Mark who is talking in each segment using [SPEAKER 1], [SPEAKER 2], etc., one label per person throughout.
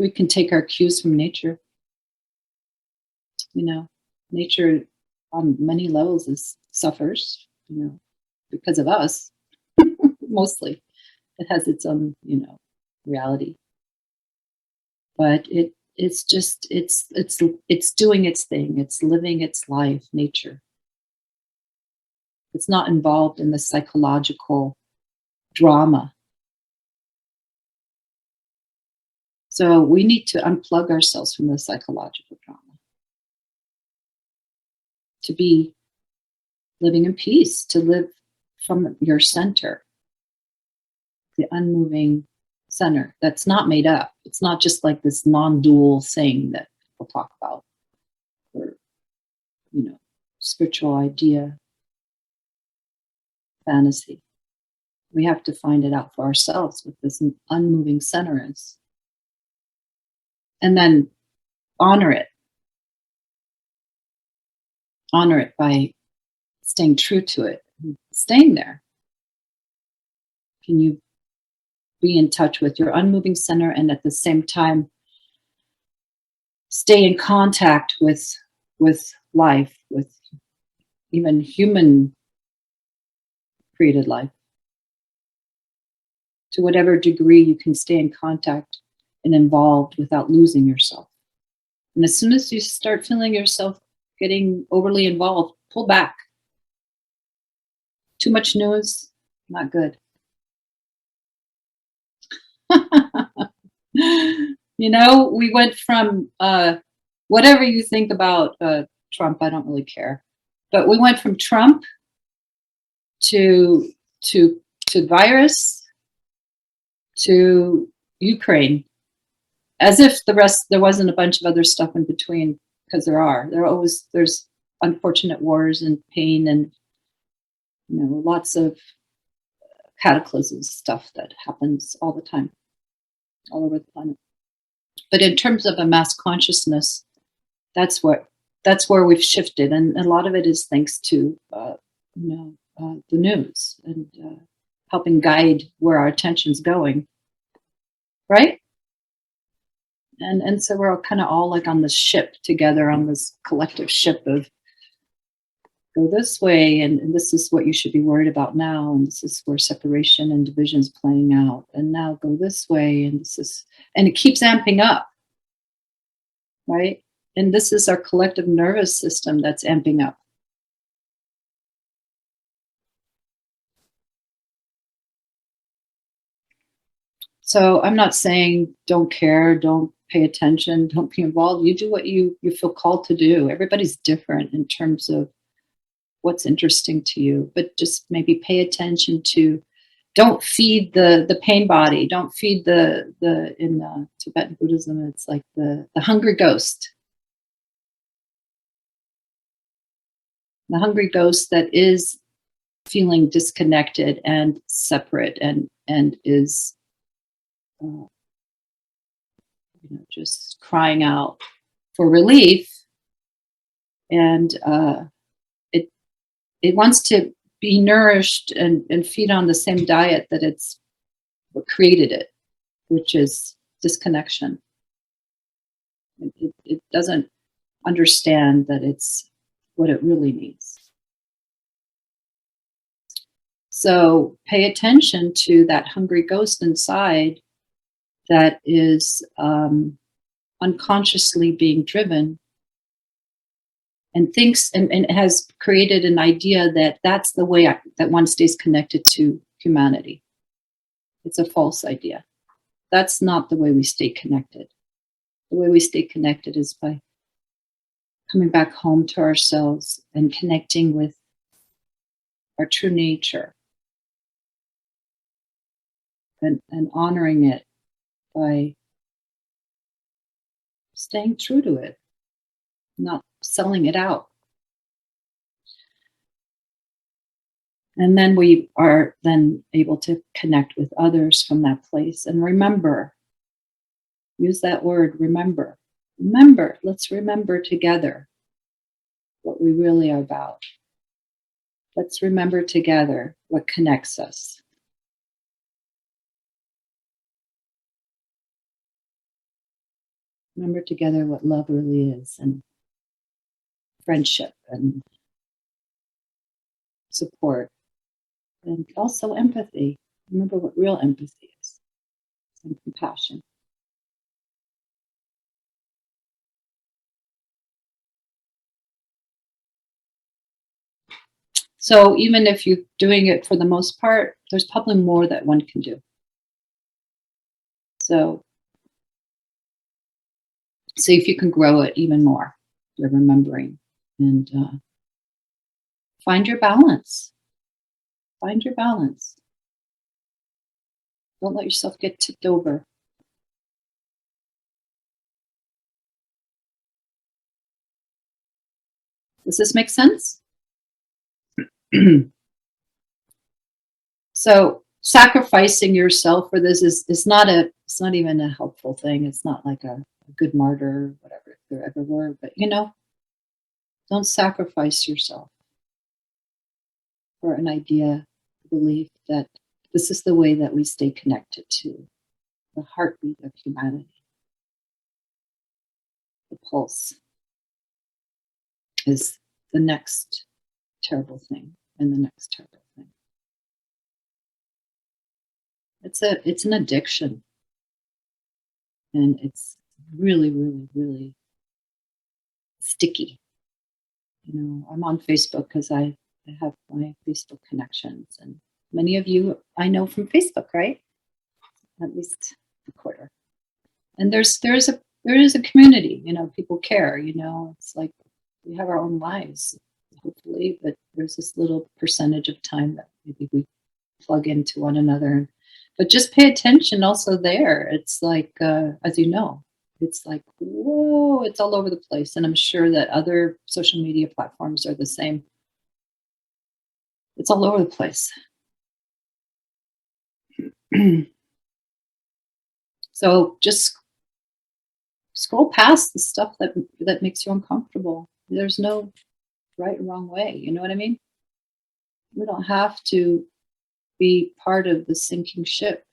[SPEAKER 1] we can take our cues from nature. You know, nature on many levels suffers, because of us, mostly. It has its own, reality. But it's doing its thing. It's living its life, nature. It's not involved in the psychological drama. So we need to unplug ourselves from the psychological drama to be living in peace, to live from your center, the unmoving center that's not made up. It's not just like this non-dual thing that people talk about, or, spiritual idea, fantasy. We have to find it out for ourselves what this unmoving center is. And then honor it. Honor it by staying true to it, staying there. Can you be in touch with your unmoving center and at the same time stay in contact with life, with even human created life? To whatever degree you can stay in contact and involved without losing yourself. And as soon as you start feeling yourself getting overly involved, pull back. Too much news, not good. We went from whatever you think about Trump, I don't really care. But we went from Trump to virus to Ukraine, as if there wasn't a bunch of other stuff in between, because there's unfortunate wars and pain and lots of cataclysms stuff that happens all the time, all over the planet. But in terms of a mass consciousness, that's where we've shifted, and a lot of it is thanks to the news and helping guide where our attention's going, right? And so we're kind of all like on this ship together, on this collective ship of go this way, and this is what you should be worried about now, and this is where separation and division is playing out, and now go this way, and it keeps amping up, right? And this is our collective nervous system that's amping up. So I'm not saying don't care, don't pay attention, don't be involved. You do what you feel called to do. Everybody's different in terms of what's interesting to you, but just maybe pay attention to, don't feed the pain body. Don't feed in Tibetan Buddhism, it's like the hungry ghost. The hungry ghost that is feeling disconnected and separate and is just crying out for relief, and it wants to be nourished and feed on the same diet that it's what created it, which is disconnection. It doesn't understand that it's what it really needs. So pay attention to that hungry ghost inside that is unconsciously being driven and thinks and has created an idea that that's the way that one stays connected to humanity. It's a false idea. That's not the way we stay connected. The way we stay connected is by coming back home to ourselves and connecting with our true nature and honoring it by staying true to it, not selling it out. And then we are then able to connect with others from that place. And remember, use that word, remember. Remember, let's remember together what we really are about. Let's remember together what connects us. Remember together what love really is, and friendship and support, and also empathy. Remember what real empathy is, and compassion. So even if you're doing it for the most part, there's probably more that one can do. So see if you can grow it even more. You're remembering, and find your balance. Find your balance. Don't let yourself get tipped over. Does this make sense? So sacrificing yourself for this is not a, it's not even a helpful thing. It's not like a good martyr, whatever if there ever were. But don't sacrifice yourself for an idea, a belief that this is the way that we stay connected to the heartbeat of humanity. The pulse is the next terrible thing and the next terrible thing. It's an addiction, and it's really, really, really sticky. I'm on Facebook because I have my Facebook connections, and many of you I know from Facebook, right? At least a quarter. And there is a community. People care. It's like we have our own lives, hopefully, but there's this little percentage of time that maybe we plug into one another. But just pay attention also there. It's like, as you know, it's like, whoa, it's all over the place. And I'm sure that other social media platforms are the same. It's all over the place. So just scroll past the stuff that makes you uncomfortable. There's no right or wrong way. You know what I mean? We don't have to be part of the sinking ship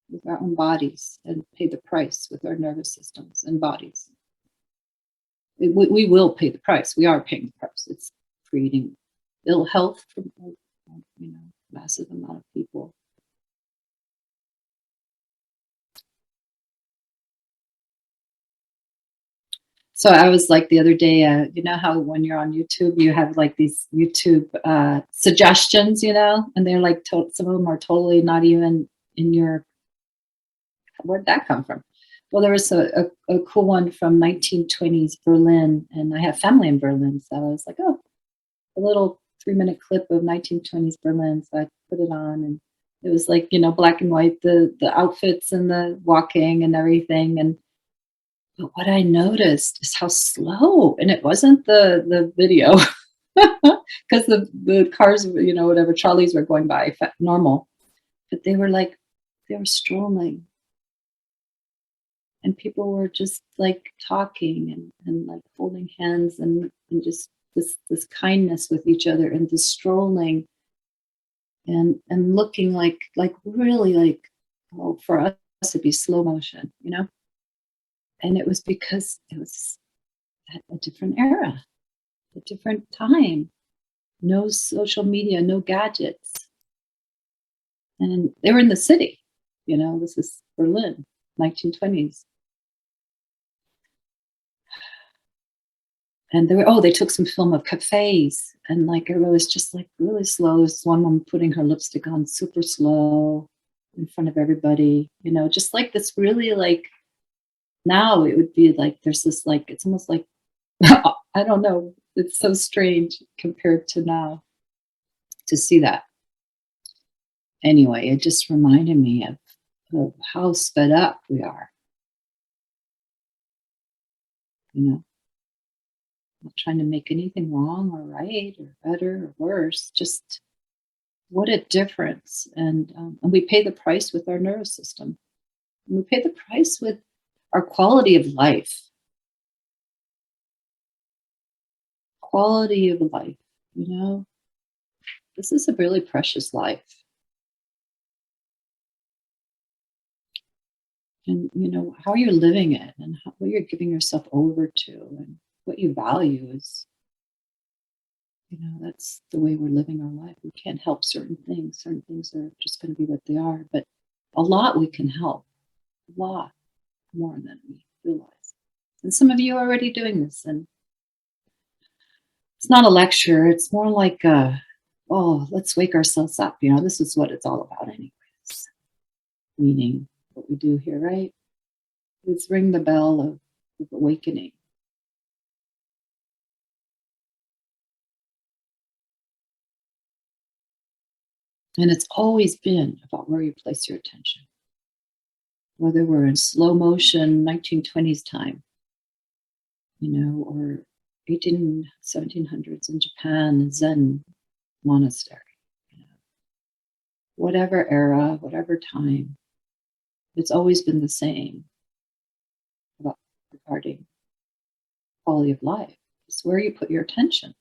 [SPEAKER 1] with our own bodies and pay the price with our nervous systems and bodies. We will pay the price. We are paying the price. It's creating ill health for massive amount of people. So I was like the other day, you know how when you're on YouTube, you have like these YouTube suggestions, and they're like, some of them are totally not even in your, where'd that come from? Well, there was a cool one from 1920s Berlin, and I have family in Berlin. So I was like, oh, a little 3-minute clip of 1920s Berlin. So I put it on, and it was like, black and white, the outfits and the walking and everything. But what I noticed is how slow, and it wasn't the video, because the cars, whatever trolleys were going by normal, but they were strolling, and people were just like talking and like holding hands and just this kindness with each other, and this strolling and looking like really like, oh, for us it'd be slow motion, and it was because it was at a different era, a different time, no social media, no gadgets, and they were in the city. This is Berlin, 1920s. And they took some film of cafes, and like it was just like really slow. This one woman putting her lipstick on super slow in front of everybody, just like this really like, now it would be like there's this like, it's almost like I don't know, it's so strange compared to now to see that. Anyway, it just reminded me of how sped up we are. Not trying to make anything wrong or right or better or worse, just what a difference. And we pay the price with our nervous system. And we pay the price with our quality of life. Quality of life, this is a really precious life. And, how you're living it and what you're giving yourself over to and what you value is, that's the way we're living our life. We can't help certain things. Certain things are just going to be what they are. But a lot we can help, a lot more than we realize. And some of you are already doing this. And it's not a lecture. It's more like, oh, let's wake ourselves up. This is what it's all about anyways. Meaning what we do here, right? Is ring the bell of awakening. And it's always been about where you place your attention. Whether we're in slow motion, 1920s time, or 1700s in Japan, Zen monastery. Whatever era, whatever time, it's always been the same about regarding quality of life. It's where you put your attention.